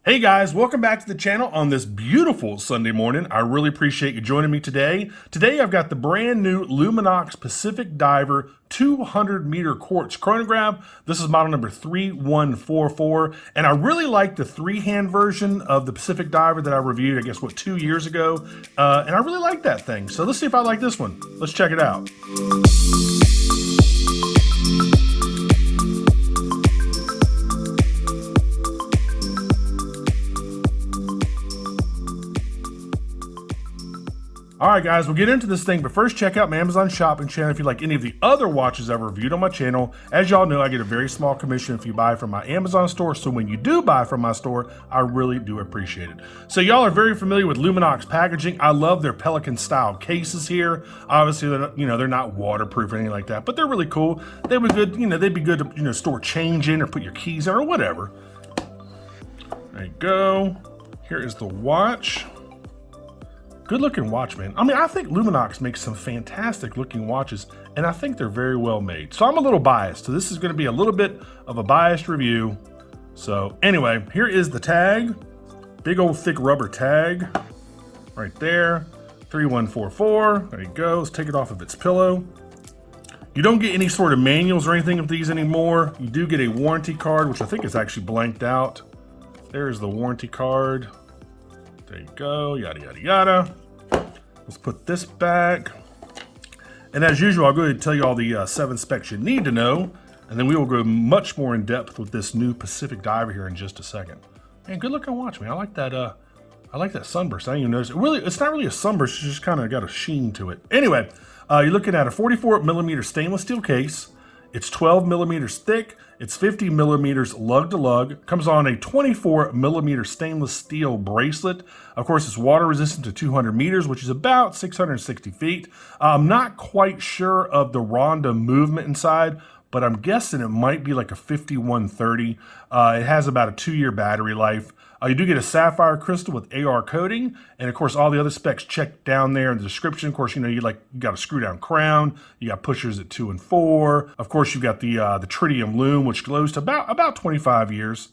Hey guys, welcome back to the channel on this beautiful Sunday morning. I really appreciate you joining me today. Today I've got the brand new Luminox Pacific Diver 200 meter quartz chronograph. This is model number 3144, and I really like the three-hand version of the Pacific Diver that I reviewed, I guess, 2 years ago, and I really like that thing. So let's see if I like this one. Let's check it out. All right, guys, we'll get into this thing, but first check out my Amazon shopping channel if you like any of the other watches I've reviewed on my channel. As y'all know, I get a very small commission if you buy from my Amazon store, so when you do buy from my store, I really do appreciate it. So y'all are very familiar with Luminox packaging. I love their Pelican-style cases here. Obviously, they're not waterproof or anything like that, but they're really cool. They were good, they'd be good to store change in or put your keys in or whatever. There you go. Here is the watch. Good looking watch, man. I mean, I think Luminox makes some fantastic looking watches, and I think they're very well made. So I'm a little biased. So this is gonna be a little bit of a biased review. So anyway, here is the tag. Big old thick rubber tag right there. 3144, there you go. Let's take it off of its pillow. You don't get any sort of manuals or anything of these anymore. You do get a warranty card, which I think is actually blanked out. There's the warranty card. There you go, yada, yada, yada. Let's put this back. And as usual, I'll go ahead and tell you all the 7 specs you need to know, and then we will go much more in depth with this new Pacific Diver here in just a second. Man, good looking watch, man. I like that sunburst. I didn't even notice it. Really, it's not really a sunburst, it's just kind of got a sheen to it. Anyway, you're looking at a 44 millimeter stainless steel case. It's 12 millimeters thick. It's 50 millimeters lug to lug. Comes on a 24 millimeter stainless steel bracelet. Of course, it's water resistant to 200 meters, which is about 660 feet. I'm not quite sure of the Ronda movement inside, but I'm guessing it might be like a 5130. It has about a 2-year battery life. You do get a sapphire crystal with AR coating, and of course all the other specs checked down there in the description. Of course, you got a screw-down crown, you got pushers at 2 and 4. Of course, you've got the Tritium Lume, which glows to about 25 years.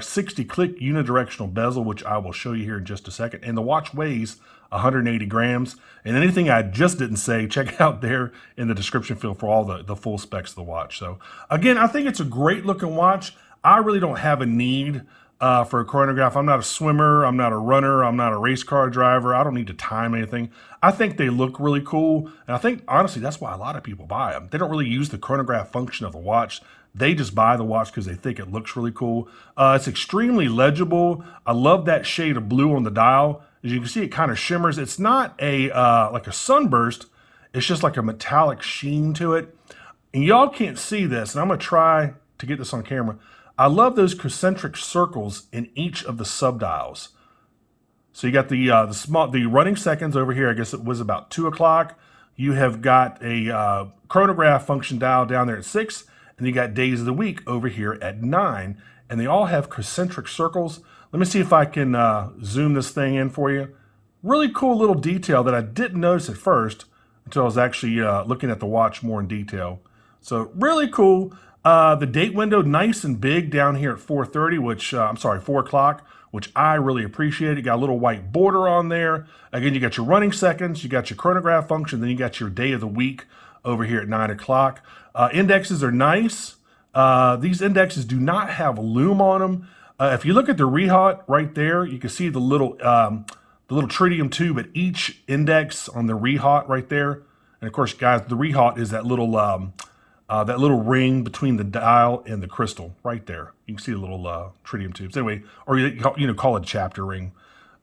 60 click Uni-Directional bezel, which I will show you here in just a second. And the watch weighs 180 grams. And anything I just didn't say, check out there in the description field for all the full specs of the watch. So again, I think it's a great looking watch. I really don't have a need for a chronograph. I'm not a swimmer, I'm not a runner, I'm not a race car driver. I don't need to time anything. I think they look really cool. And I think, honestly, that's why a lot of people buy them. They don't really use the chronograph function of the watch. They just buy the watch because they think it looks really cool. It's extremely legible. I love that shade of blue on the dial. As you can see, it kind of shimmers. It's not a like a sunburst. It's just like a metallic sheen to it. And y'all can't see this, and I'm gonna try to get this on camera. I love those concentric circles in each of the subdials. So you got the running seconds over here. I guess it was about 2 o'clock. You have got a chronograph function dial down there at 6, and you got days of the week over here at 9, and they all have concentric circles. Let me see if I can zoom this thing in for you. Really cool little detail that I didn't notice at first until I was actually looking at the watch more in detail. So really cool. The date window, nice and big down here at 4:30, which, 4 o'clock, which I really appreciate. You got a little white border on there. Again, you got your running seconds, you got your chronograph function, then you got your day of the week over here at 9 o'clock. Indexes are nice. These indexes do not have Lume on them. If you look at the rehaut right there, you can see the little tritium tube at each index on the rehaut right there. And of course, guys, the rehaut is that little ring between the dial and the crystal right there. You can see the little tritium tubes. Anyway, or call it a chapter ring.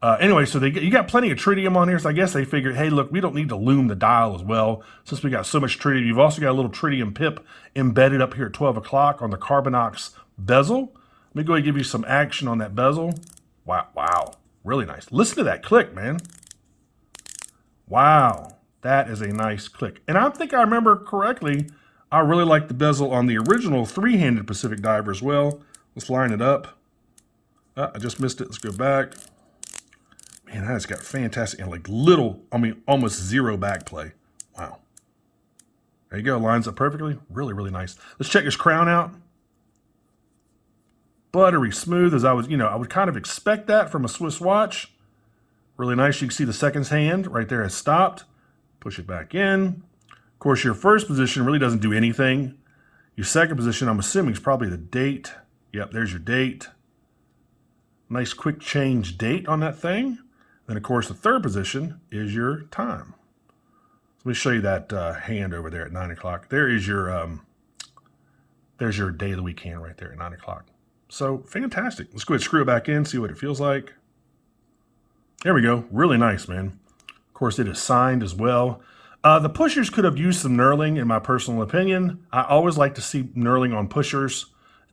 Anyway, so you got plenty of tritium on here, so I guess they figured, hey, look, we don't need to lume the dial as well since we got so much tritium. You've also got a little tritium pip embedded up here at 12 o'clock on the Carbonox bezel. Let me go ahead and give you some action on that bezel. Wow, really nice. Listen to that click, man. Wow, that is a nice click. And I think I remember correctly, I really like the bezel on the original 3-handed Pacific Diver as well. Let's line it up. I just missed it. Let's go back. Man, that's got fantastic and almost zero back play. Wow. There you go. Lines up perfectly. Really, really nice. Let's check this crown out. buttery smooth as I would kind of expect that from a Swiss watch. Really nice. You can see the seconds hand right there has stopped. Push it back in. Of course, your first position really doesn't do anything. Your second position, I'm assuming, is probably the date. Yep, there's your date. Nice quick change date on that thing. Then, of course, the third position is your time. Let me show you that hand over there at 9 o'clock. There's your day of the week hand right there at 9 o'clock. So, fantastic. Let's go ahead and screw it back in, see what it feels like. There we go. Really nice, man. Of course, it is signed as well. The pushers could have used some knurling, in my personal opinion. I always like to see knurling on pushers.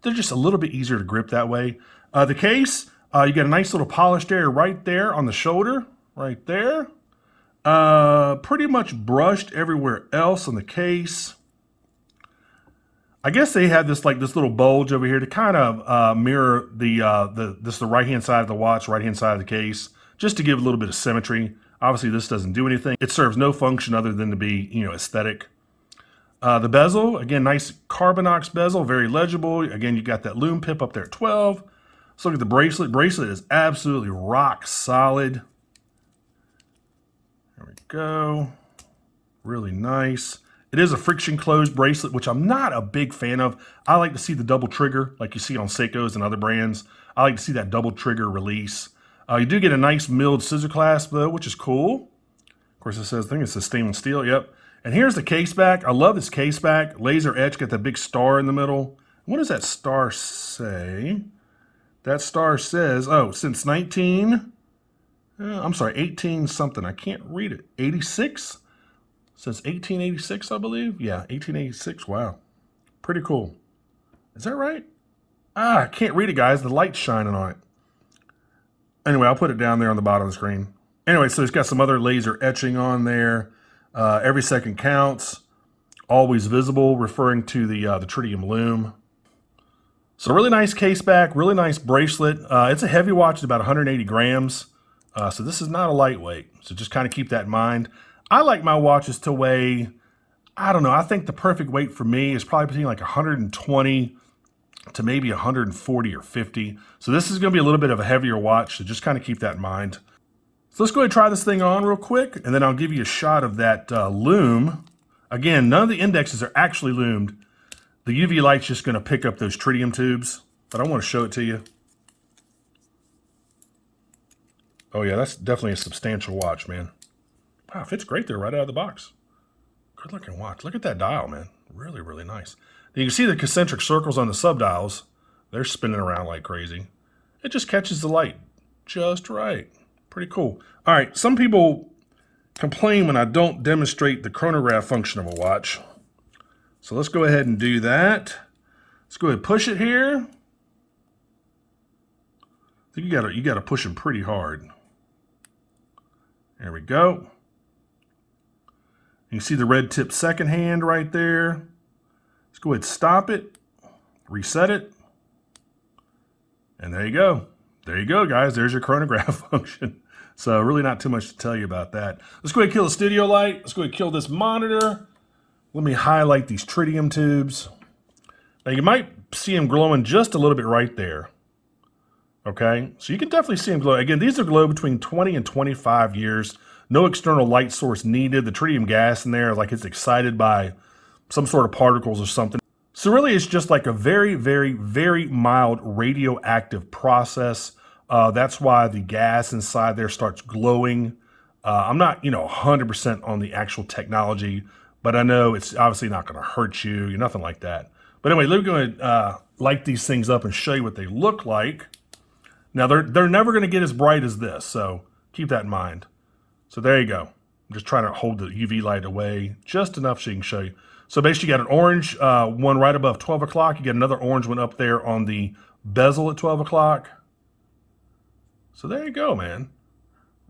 They're just a little bit easier to grip that way. The case, you got a nice little polished area right there on the shoulder, right there. Pretty much brushed everywhere else on the case. I guess they had this little bulge over here to kind of mirror the right-hand side of the watch, right-hand side of the case, just to give a little bit of symmetry. Obviously, this doesn't do anything. It serves no function other than to be, aesthetic. The bezel, again, nice Carbonox bezel, very legible. Again, you got that Lume pip up there at 12. Let's look at the bracelet. Bracelet is absolutely rock solid. There we go. Really nice. It is a friction closed bracelet, which I'm not a big fan of. I like to see the double trigger, like you see on Seiko's and other brands. I like to see that double trigger release. You do get a nice milled scissor clasp, though, which is cool. Of course, it says, I think it's a stainless steel, yep. And here's the case back. I love this case back. Laser etch, got that big star in the middle. What does that star say? That star says, since 18 something. I can't read it. 86? Since 1886, I believe. Yeah, 1886. Wow. Pretty cool. Is that right? I can't read it, guys. The light's shining on it. Anyway, I'll put it down there on the bottom of the screen. Anyway, so it's got some other laser etching on there. Every second counts. Always visible, referring to the Tritium Lume. So really nice case back, really nice bracelet. It's a heavy watch, it's about 180 grams. So this is not a lightweight. So just kind of keep that in mind. I like my watches to weigh, I don't know, I think the perfect weight for me is probably between like 120 to maybe 140 or 50. So this is going to be a little bit of a heavier watch, so just kind of keep that in mind. So let's go ahead and try this thing on real quick, and then I'll give you a shot of that Lume. Again, none of the indexes are actually lumed. The UV light's just going to pick up those tritium tubes, but I want to show it to you. Oh yeah, that's definitely a substantial watch, man. Wow, fits great there right out of the box. Good looking watch. Look at that dial, man. Really, really nice. You can see the concentric circles on the subdials. They're spinning around like crazy. It just catches the light just right. Pretty cool. All right, some people complain when I don't demonstrate the chronograph function of a watch. So let's go ahead and do that. Let's go ahead and push it here. I think you gotta push them pretty hard. There we go. You can see the red tip second hand right there. Let's go ahead and stop it, reset it, and there you go. There you go, guys. There's your chronograph function. So really not too much to tell you about that. Let's go ahead and kill the studio light. Let's go ahead and kill this monitor. Let me highlight these tritium tubes. Now you might see them glowing just a little bit right there. Okay, so you can definitely see them glow. Again, these are glow between 20 and 25 years. No external light source needed. The tritium gas in there, like it's excited by some sort of particles or something. So really it's just like a very, very, very mild radioactive process. That's why the gas inside there starts glowing. I'm not, 100% on the actual technology, but I know it's obviously not going to hurt you, nothing like that. But anyway, let me go ahead and light these things up and show you what they look like. Now, they're never going to get as bright as this, so keep that in mind. So there you go. I'm just trying to hold the UV light away just enough so you can show you. So basically, you got an orange one right above 12 o'clock. You get another orange one up there on the bezel at 12 o'clock. So there you go, man.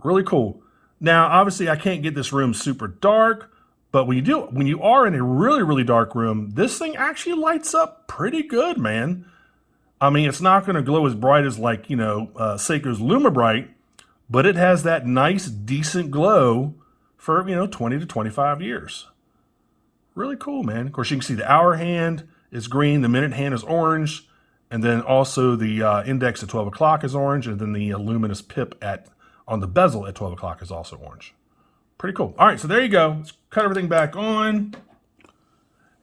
Really cool. Now, obviously, I can't get this room super dark, but when you are in a really, really dark room, this thing actually lights up pretty good, man. I mean, it's not going to glow as bright as like, Seiko's Lume Bright, but it has that nice, decent glow for, 20 to 25 years. Really cool, man. Of course, you can see the hour hand is green, the minute hand is orange, And then also the index at 12 o'clock is orange, and then the luminous pip on the bezel at 12 o'clock is also orange. Pretty cool. All right, so there you go. Let's cut everything back on.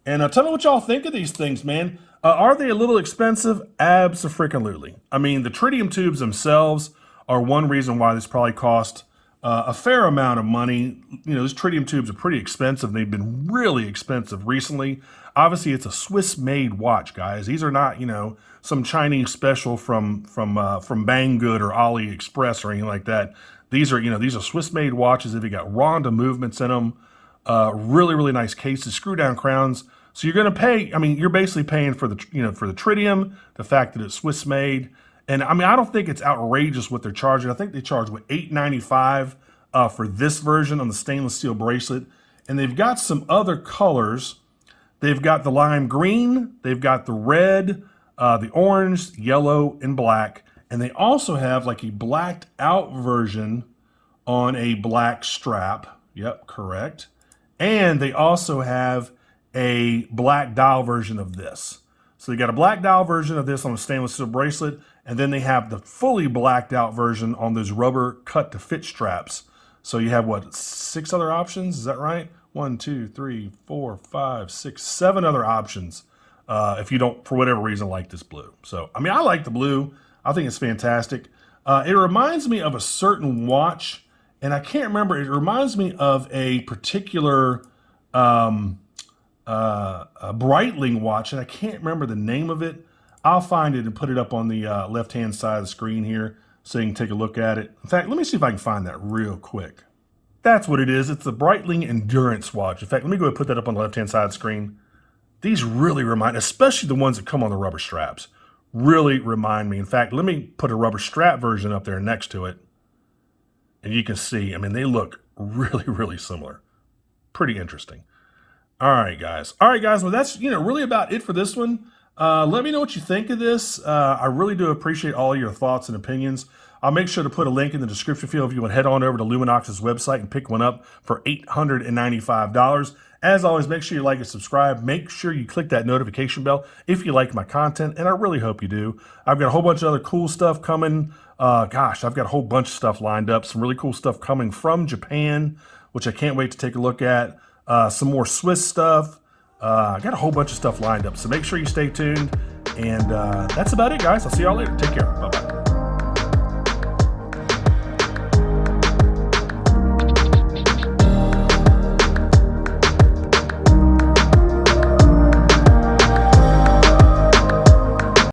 And tell me what y'all think of these things, man. Are they a little expensive? Abso-freaking-lutely. I mean, the tritium tubes themselves are one reason why this probably cost a fair amount of money. You know, those tritium tubes are pretty expensive. They've been really expensive recently. Obviously, it's a Swiss-made watch, guys. These are not, you know, some Chinese special from Banggood or AliExpress or anything like that. These are, you know, these are Swiss-made watches. They've got Ronda movements in them. Really, really nice cases, screw-down crowns. So you're going to pay. I mean, you're basically paying for the, you know, for the tritium, the fact that it's Swiss-made. And I mean, I don't think it's outrageous what they're charging. I think they charge what, $8.95 for this version on the stainless steel bracelet. And they've got some other colors. They've got the lime green, they've got the red, the orange, yellow, and black. And they also have like a blacked out version on a black strap. Yep, correct. And they also have a black dial version of this. So they got a black dial version of this on a stainless steel bracelet, and then they have the fully blacked out version on those rubber cut to fit straps. So you have what, 6 other options? Is that right? 1, 2, 3, 4, 5, 6, 7 other options if you don't, for whatever reason, like this blue. So, I mean, I like the blue. I think it's fantastic. It reminds me of a certain watch, and I can't remember. It reminds me of a particular a Breitling watch, and I can't remember the name of it. I'll find it and put it up on the left-hand side of the screen here so you can take a look at it. In fact, let me see if I can find that real quick. That's what it is. It's the Breitling Endurance watch. In fact, let me go ahead and put that up on the left-hand side of the screen. These really remind, especially the ones that come on the rubber straps, really remind me. In fact, let me put a rubber strap version up there next to it. And you can see, I mean, they look really, really similar. Pretty interesting. All right, guys. Well, that's, you know, really about it for this one. Let me know what you think of this. I really do appreciate all your thoughts and opinions. I'll make sure to put a link in the description field if you want to head on over to Luminox's website and pick one up for $895. As always, make sure you like and subscribe. Make sure you click that notification bell if you like my content, and I really hope you do. I've got a whole bunch of other cool stuff coming. Gosh, I've got a whole bunch of stuff lined up. Some really cool stuff coming from Japan, which I can't wait to take a look at. Some more Swiss stuff. I got a whole bunch of stuff lined up, so make sure you stay tuned. And that's about it, guys. I'll see y'all later. Take care. Bye-bye.